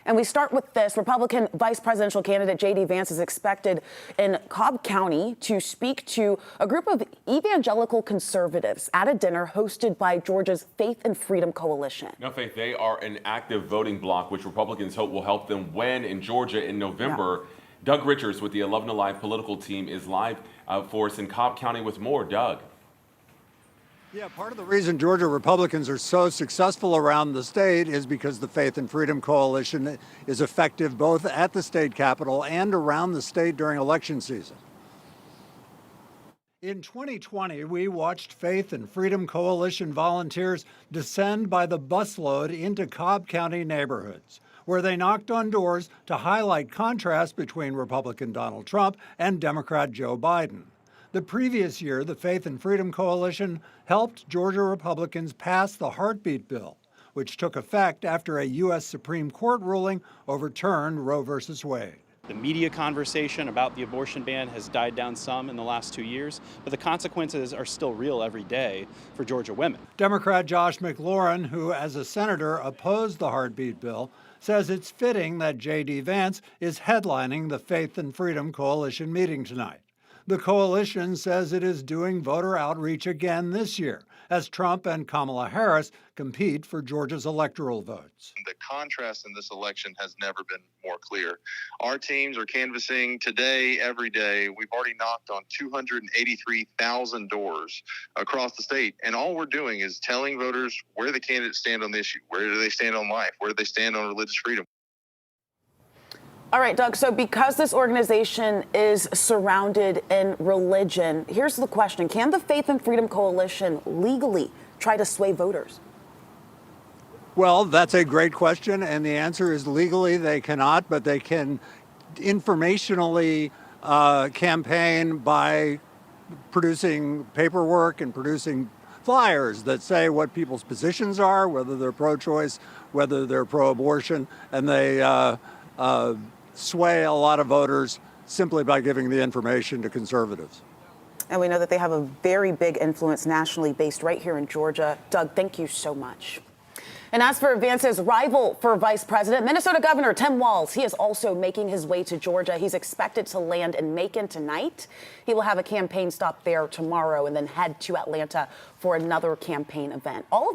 And we start with this. Republican vice presidential candidate J.D. Vance is expected in Cobb County to speak to a group of evangelical conservatives at a dinner hosted by Georgia's Faith and Freedom Coalition. No, Faith, they are an active voting bloc, which Republicans hope will help them win in Georgia in November. Yeah. Doug Richards with the 11 Alive political team is live for us in Cobb County with more. Doug. Yeah, part of the reason Georgia Republicans are so successful around the state is because the Faith and Freedom Coalition is effective both at the state capitol and around the state during election season. In 2020, we watched Faith and Freedom Coalition volunteers descend by the busload into Cobb County neighborhoods, where they knocked on doors to highlight contrast between Republican Donald Trump and Democrat Joe Biden. The previous year, the Faith and Freedom Coalition helped Georgia Republicans pass the heartbeat bill, which took effect after a U.S. Supreme Court ruling overturned Roe v. Wade. The media conversation about the abortion ban has died down some in the last 2 years, but the consequences are still real every day for Georgia women. Democrat Josh McLaurin, who as a senator opposed the heartbeat bill, says it's fitting that J.D. Vance is headlining the Faith and Freedom Coalition meeting tonight. The coalition says it is doing voter outreach again this year as Trump and Kamala Harris compete for Georgia's electoral votes. The contrast in this election has never been more clear. Our teams are canvassing today, every day. We've already knocked on 283,000 doors across the state. And all we're doing is telling voters where the candidates stand on the issue. Where do they stand on life? Where do they stand on religious freedom? All right, Doug, so because this organization is surrounded in religion, here's the question. Can the Faith and Freedom Coalition legally try to sway voters? Well, that's a great question, and the answer is legally they cannot, but they can informationally campaign by producing paperwork and producing flyers that say what people's positions are, whether they're pro-choice, whether they're pro-abortion, and they sway a lot of voters simply by giving the information to conservatives. And we know that they have a very big influence nationally based right here in Georgia. Doug, thank you so much. And as for Vance's rival for vice president, Minnesota Governor Tim Walz, he is also making his way to Georgia. He's expected to land in Macon tonight. He will have a campaign stop there tomorrow and then head to Atlanta for another campaign event. All of